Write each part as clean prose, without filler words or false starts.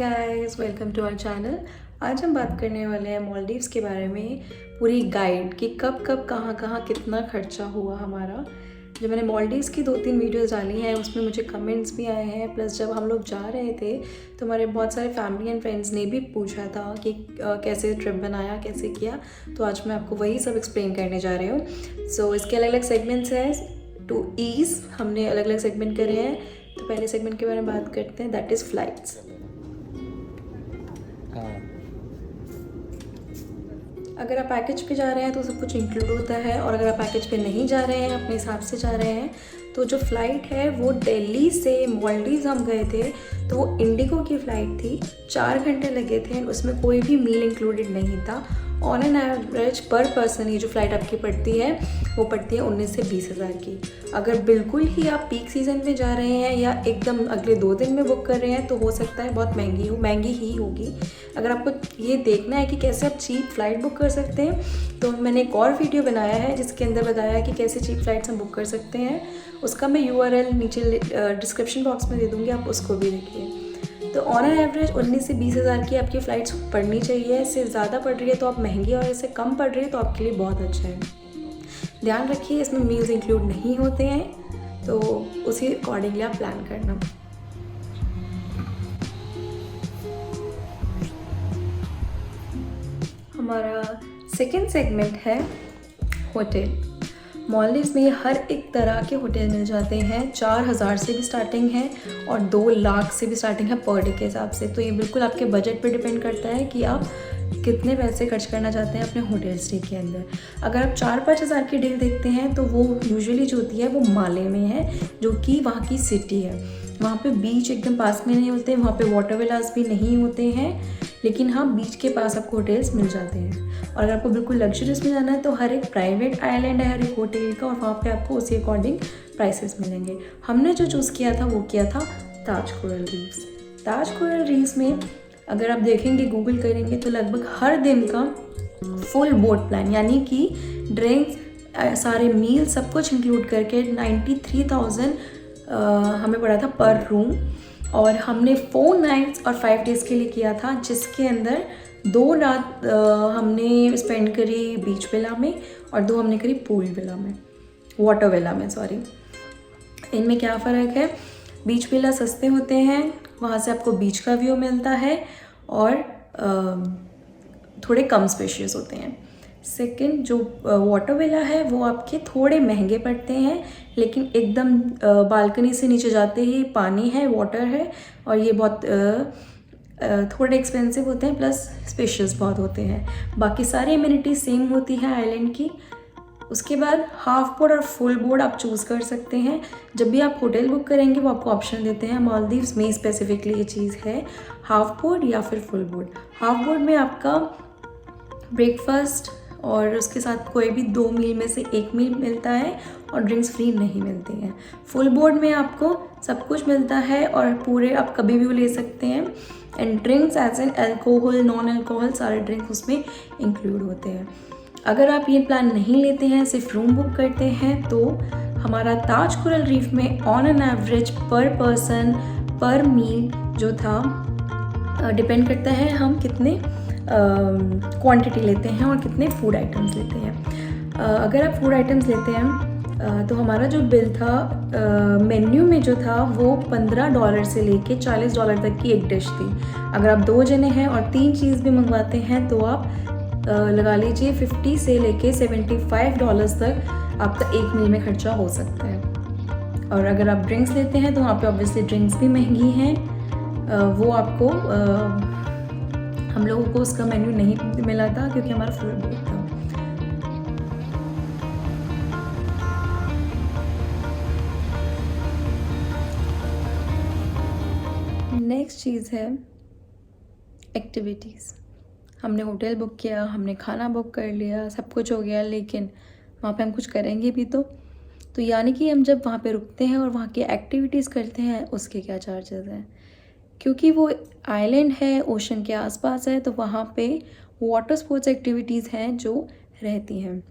Guys, welcome to our channel. आज हम बात करने वाले हैं मालदीव्स के बारे में, पूरी गाइड कि कब कब कहाँ कहाँ कितना खर्चा हुआ हमारा। जब मैंने मालदीव्स की 2-3 वीडियोस डाली हैं उसमें मुझे कमेंट्स भी आए हैं, प्लस जब हम लोग जा रहे थे तो हमारे बहुत सारे फैमिली एंड फ्रेंड्स ने भी पूछा था कि कैसे ट्रिप बनाया, कैसे किया। तो आज मैं आपको वही सब एक्सप्लेन करने जा रही हूँ। सो इसके अलग अलग सेगमेंट्स हैं। टू ईज़ हमने अलग अलग सेगमेंट करे हैं। तो पहले सेगमेंट के बारे में बात करते हैं, दैट इज़ फ्लाइट्स। अगर आप पैकेज पे जा रहे हैं तो सब कुछ इंक्लूड होता है, और अगर आप पैकेज पे नहीं जा रहे हैं, अपने हिसाब से जा रहे हैं, तो जो फ़्लाइट है वो दिल्ली से मालदीव्स हम गए थे तो वो इंडिगो की फ़्लाइट थी। 4 घंटे लगे थे, उसमें कोई भी मील इंक्लूडेड नहीं था। ऑन एन एवरेज पर पर्सन ये जो फ़्लाइट आपकी पड़ती है वो पड़ती है 19 से 20 हज़ार की। अगर बिल्कुल ही आप पीक सीज़न में जा रहे हैं या एकदम अगले 2 दिन में बुक कर रहे हैं तो हो सकता है बहुत महंगी ही होगी। अगर आपको ये देखना है कि कैसे आप चीप फ़्लाइट बुक कर सकते हैं तो मैंने एक और वीडियो बनाया है जिसके अंदर बताया कि कैसे चीप फ़्लाइट्स हम बुक कर सकते हैं। उसका मैं URL नीचे डिस्क्रिप्शन बॉक्स में दे दूँगी, आप उसको भी देखिए। तो ऑन एन एवरेज 19 से 20 हज़ार की आपकी फ़्लाइट्स पड़नी चाहिए। इससे ज़्यादा पड़ रही है तो आप महंगी, और इससे कम पड़ रही है तो आपके लिए बहुत अच्छा है। ध्यान रखिए इसमें मील्स इंक्लूड नहीं होते हैं, तो उसी अकॉर्डिंगली आप प्लान करना। हमारा सेकेंड सेगमेंट है होटल। मालदीव्स में हर एक तरह के होटल मिल जाते हैं। 4,000 से भी स्टार्टिंग है और 2 लाख से भी स्टार्टिंग है पर डे के हिसाब से। तो ये बिल्कुल आपके बजट पे डिपेंड करता है कि आप कितने पैसे खर्च करना चाहते हैं अपने होटल स्टे के अंदर। अगर आप 4-5 हज़ार की डील देखते हैं तो वो यूजुअली जो होती है वो माले में है, जो कि वहाँ की सिटी है। वहाँ पे बीच एकदम पास में नहीं होते, वहाँ पे वाटर विलास भी नहीं होते हैं, लेकिन हाँ बीच के पास आपको होटल्स मिल जाते हैं। और अगर आपको बिल्कुल लग्जरियस में जाना है तो हर एक प्राइवेट आइलैंड है हर एक होटल का, और वहाँ पे आपको उसी अकॉर्डिंग प्राइसेस मिलेंगे। हमने जो चूज़ किया था वो किया था ताज कोरल रीफ्स। ताज कोरल रीफ्स में अगर आप देखेंगे, गूगल करेंगे, तो लगभग हर दिन का फुल बोट प्लान यानी कि ड्रिंक्स, सारे मील सब कुछ इंक्लूड करके 93,000 हमें पड़ा था पर रूम। और हमने 4 नाइट्स और 5 डेज़ के लिए किया था, जिसके अंदर 2 रात हमने स्पेंड करी बीच विला में और 2 हमने करी पूल विला में, वाटर विला में, सॉरी। इनमें क्या फ़र्क है? बीच विला सस्ते होते हैं, वहाँ से आपको बीच का व्यू मिलता है, और थोड़े कम स्पेशियस होते हैं। सेकंड जो वाटर विला है वो आपके थोड़े महंगे पड़ते हैं, लेकिन एकदम बालकनी से नीचे जाते ही पानी है, वाटर है, और ये बहुत थोड़े एक्सपेंसिव होते हैं, प्लस स्पेशियस बहुत होते हैं। बाकी सारी एमिनिटीज सेम होती है आइलैंड की। उसके बाद हाफ बोर्ड और फुल बोर्ड आप चूज़ कर सकते हैं। जब भी आप होटल बुक करेंगे वो आपको ऑप्शन देते हैं। मालदीव्स में स्पेसिफिकली ये चीज़ है, हाफ बोर्ड या फिर फुल बोर्ड। हाफ बोर्ड में आपका ब्रेकफास्ट और उसके साथ कोई भी 2 मील में से 1 मील मिलता है, और ड्रिंक्स फ्री नहीं मिलती हैं। फुल बोर्ड में आपको सब कुछ मिलता है और पूरे आप कभी भी ले सकते हैं, and drinks as an alcohol, non alcohol सारे ड्रिंक्स उसमें इंक्लूड होते हैं। अगर आप ये प्लान नहीं लेते हैं, सिर्फ रूम बुक करते हैं, तो हमारा ताज कोरल रीफ में ऑन एन एवरेज पर पर्सन पर मील जो था, डिपेंड करता है हम कितने क्वांटिटी लेते हैं और कितने फूड आइटम्स लेते हैं। अगर आप फूड आइटम्स लेते हैं तो हमारा जो बिल था मेन्यू में जो था वो $15 से लेके $40 तक की एक डिश थी। अगर आप 2 जने हैं और 3 चीज़ भी मंगवाते हैं तो आप लगा लीजिए 50 से लेके $75 तक आपका एक मील में खर्चा हो सकता है। और अगर आप ड्रिंक्स लेते हैं तो वहाँ पे ऑब्वियसली ड्रिंक्स भी महंगी हैं। वो आपको हम लोगों को उसका मेन्यू नहीं मिला था क्योंकि हमारा फुल बुक था। नेक्स्ट चीज़ है एक्टिविटीज़। हमने होटल बुक किया, हमने खाना बुक कर लिया, सब कुछ हो गया, लेकिन वहाँ पे हम कुछ करेंगे भी तो यानी कि हम जब वहाँ पे रुकते हैं और वहाँ की एक्टिविटीज़ करते हैं उसके क्या चार्जेस हैं। क्योंकि वो आइलैंड है, ओशन के आसपास है, तो वहाँ पे वाटर स्पोर्ट्स एक्टिविटीज़ हैं जो रहती हैं।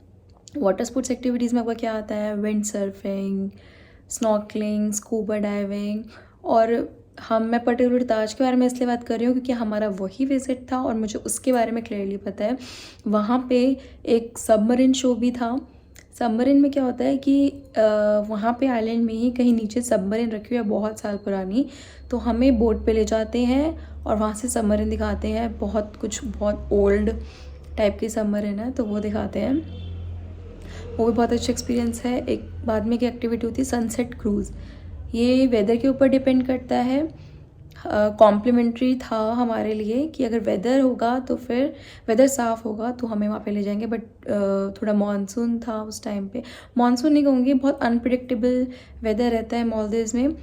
वाटर स्पोर्ट्स एक्टिविटीज़ में आपका क्या आता है? Wind surfing, snorkelling, scuba diving, और मैं पर्टिकुलर ताज के बारे में इसलिए बात कर रही हूँ क्योंकि हमारा वही विज़िट था और मुझे उसके बारे में क्लियरली पता है। वहाँ पे एक सबमरीन शो भी था। सबमरीन में क्या होता है कि वहाँ पे आइलैंड में ही कहीं नीचे सबमरीन रखी हुई है बहुत साल पुरानी, तो हमें बोट पे ले जाते हैं और वहाँ से सबमरीन दिखाते हैं। बहुत ओल्ड टाइप की सबमरीन है, तो वो दिखाते हैं। वो भी बहुत अच्छा एक्सपीरियंस है। एक बाद में की एक्टिविटी होती है सनसेट क्रूज़। ये वेदर के ऊपर डिपेंड करता है। कॉम्प्लीमेंट्री था हमारे लिए कि अगर वेदर होगा तो फिर वेदर साफ़ होगा तो हमें वहाँ पे ले जाएंगे, बट थोड़ा मानसून था उस टाइम पे। मानसून नहीं कहूँगी, बहुत अनप्रिडिक्टेबल वेदर रहता है मालदीव्स में।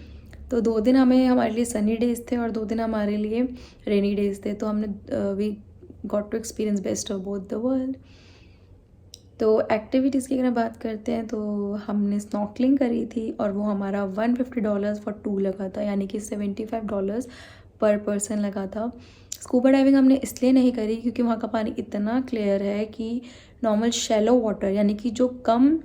तो 2 दिन हमारे लिए सनी डेज़ थे और 2 दिन हमारे लिए रेनी डेज़ थे, तो हमने we got to experience best of both the world. तो एक्टिविटीज़ की अगर बात करते हैं तो हमने स्नॉर्कलिंग करी थी और वो हमारा $150 फॉर 2 लगा था, यानी कि $75 पर पर्सन लगा था। स्कूबा डाइविंग हमने इसलिए नहीं करी क्योंकि वहाँ का पानी इतना क्लियर है कि नॉर्मल शैलो वाटर, यानी कि जो कम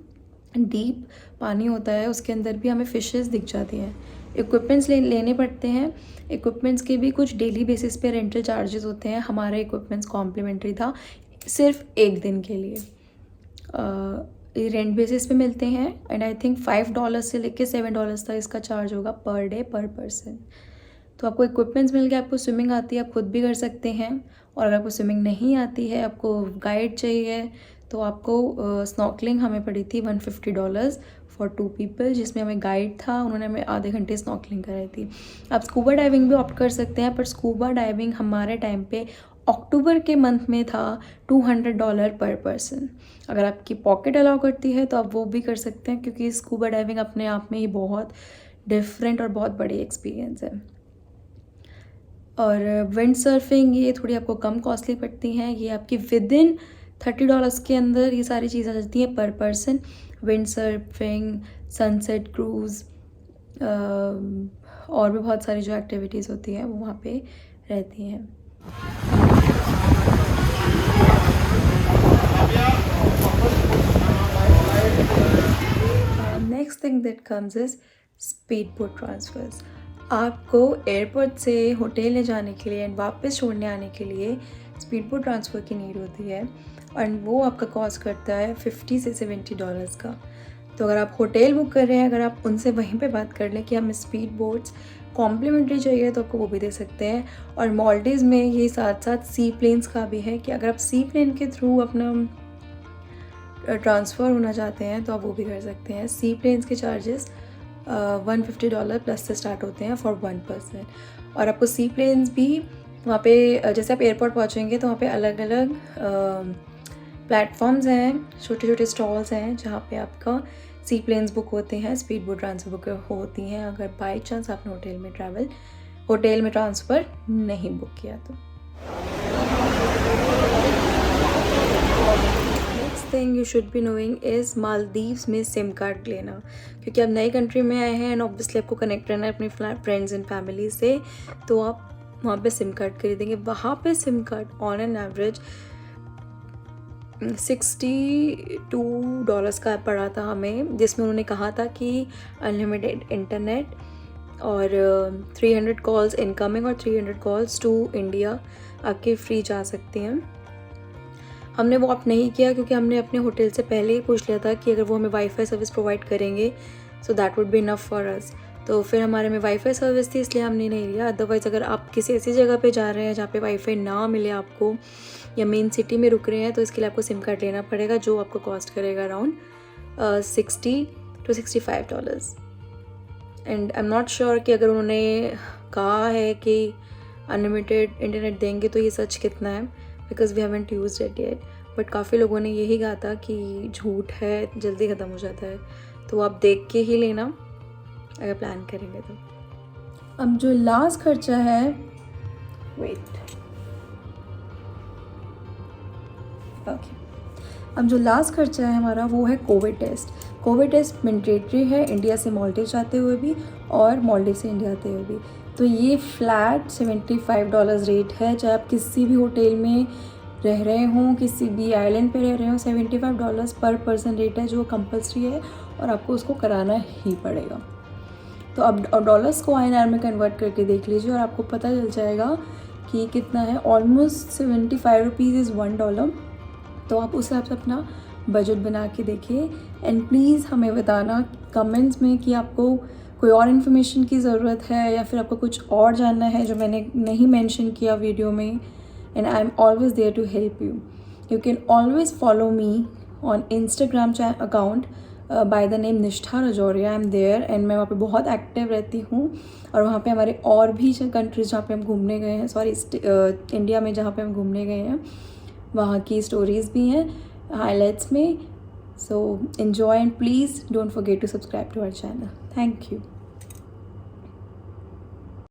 डीप पानी होता है उसके अंदर भी हमें फ़िशेस दिख जाती हैं। इक्विपमेंट्स लेने पड़ते हैं। इक्विपमेंट्स के भी कुछ डेली बेसिस पे रेंटल चार्जेस होते हैं। हमारे इक्विपमेंट्स कॉम्प्लीमेंट्री था सिर्फ 1 दिन के लिए। ये रेंट बेसिस पे मिलते हैं एंड आई थिंक $5 से लेके $7 तक इसका चार्ज होगा पर डे पर पर्सन। तो आपको इक्विपमेंट्स मिल गए, आपको स्विमिंग आती है, आप खुद भी कर सकते हैं। और अगर आपको स्विमिंग नहीं आती है, आपको गाइड चाहिए, तो आपको स्नॉर्कलिंग हमें पड़ी थी $150 फॉर 2 पीपल, जिसमें हमें गाइड था, उन्होंने हमें आधे घंटे स्नॉर्कलिंग कराई थी। आप स्कूबा डाइविंग भी ऑप्ट कर सकते हैं, पर स्कूबा डाइविंग हमारे टाइम पे अक्टूबर के मंथ में था $200 पर पर्सन। अगर आपकी पॉकेट अलाउ करती है तो आप वो भी कर सकते हैं, क्योंकि स्कूबा डाइविंग अपने आप में ही बहुत डिफरेंट और बहुत बड़ी एक्सपीरियंस है। और विंड सर्फिंग ये थोड़ी आपको कम कॉस्टली पड़ती हैं। ये आपकी विदिन $30 के अंदर ये सारी चीज़ें आ जाती हैं पर person. Wind surfing, sunset cruise और भी बहुत सारी जो एक्टिविटीज़ होती हैं वो वहाँ पे रहती हैं। Next thing that comes is speed boat transfers. आपको एयरपोर्ट से होटल ले जाने के लिए एंड वापस छोड़ने आने के लिए स्पीड बोट ट्रांसफ़र की नीड होती है, एंड वो आपका कॉस्ट करता है $50 से $70 का। तो अगर आप होटल बुक कर रहे हैं, अगर आप उनसे वहीं पे बात कर लें कि हमें स्पीड बोट्स कॉम्प्लीमेंट्री चाहिए, तो आपको वो भी दे सकते हैं। और मालदीव्स में ये साथ साथ सी प्लेन्स का भी है कि अगर आप सी प्लेन के थ्रू अपना ट्रांसफ़र होना चाहते हैं तो आप वो भी कर सकते हैं। सी प्लेन्स के चार्जेस $150 प्लस से स्टार्ट होते हैं फॉर 1 पर्सन। और आपको सी प्लेन्स भी वहाँ पे जैसे आप एयरपोर्ट पहुँचेंगे तो वहाँ पे अलग अलग प्लेटफॉर्म्स हैं, छोटे छोटे स्टॉल्स हैं जहाँ पे आपका सी प्लेन्स बुक होते हैं, स्पीड बोट ट्रांसफ़र बुक होती हैं, अगर बाई चांस आपने होटल में ट्रांसफ़र नहीं बुक किया तो। Next thing you should be knowing is Maldives में सिम कार्ड लेना, क्योंकि आप नई कंट्री में आए हैं एंड ऑब्वियसली आपको कनेक्ट रहना है अपनी फ्रेंड्स एंड फैमिली से, तो आप वहाँ पे सिम कार्ड खरीदेंगे। वहाँ पे SIM card on an average $62 का पड़ा था हमें, जिसमें उन्होंने कहा था कि अनलिमिटेड इंटरनेट और 300 कॉल्स इनकमिंग और 300 कॉल्स टू इंडिया आपके फ्री जा सकती हैं। हमने वो ऑप्ट नहीं किया क्योंकि हमने अपने होटल से पहले ही पूछ लिया था कि अगर वो हमें वाईफाई सर्विस प्रोवाइड करेंगे so that would be enough for us. तो फिर हमारे में वाईफाई सर्विस थी, इसलिए हमने नहीं लिया। अदरवाइज़ अगर आप किसी ऐसी जगह पे जा रहे हैं जहाँ पे वाईफाई ना मिले आपको, या मेन सिटी में रुक रहे हैं, तो इसके लिए आपको सिम कार्ड लेना पड़ेगा, जो आपको कॉस्ट करेगा around $60 to $65। And I am not sure कि अगर उन्होंने कहा है कि अनलिमिटेड इंटरनेट देंगे तो ये सच कितना है, because we haven't used it yet. But काफ़ी लोगों ने यही कहा था कि झूठ है, जल्दी ख़त्म हो जाता है, तो आप देख के ही लेना अगर प्लान करेंगे तो। अब जो लास्ट खर्चा है अब जो लास्ट खर्चा है हमारा वो है covid test. Covid test mandatory है इंडिया से मालदीव जाते हुए भी और मालदीव से इंडिया आते हुए भी। तो ये फ्लैट $75 रेट है, चाहे आप किसी भी होटल में रह रहे हों, किसी भी आइलैंड पे रह रहे हों, $75 पर पर्सन रेट है जो कंपल्सरी है और आपको उसको कराना ही पड़ेगा। तो अब डॉलर्स को INR में कन्वर्ट करके देख लीजिए और आपको पता चल जाएगा कि कितना है। Almost 75 rupees is $1। तो आप उस हिसाब से अपना बजट बना के देखिए एंड प्लीज़ हमें बताना कमेंट्स में कि आपको कोई और इन्फॉर्मेशन की ज़रूरत है या फिर आपको कुछ और जानना है जो मैंने नहीं मेंशन किया वीडियो में। And I am always there to help you. You can always follow me on Instagram account by the name Nishtha Rajauria. I am there and मैं वहाँ पे बहुत एक्टिव रहती हूँ और वहाँ पे हमारे और भी कंट्रीज़ जहाँ पे हम घूमने गए हैं, सॉरी इंडिया में जहाँ पे हम घूमने गए हैं वहाँ की स्टोरीज़ भी हैं हाईलाइट्स में। So enjoy and please don't forget to subscribe to our channel. Thank you.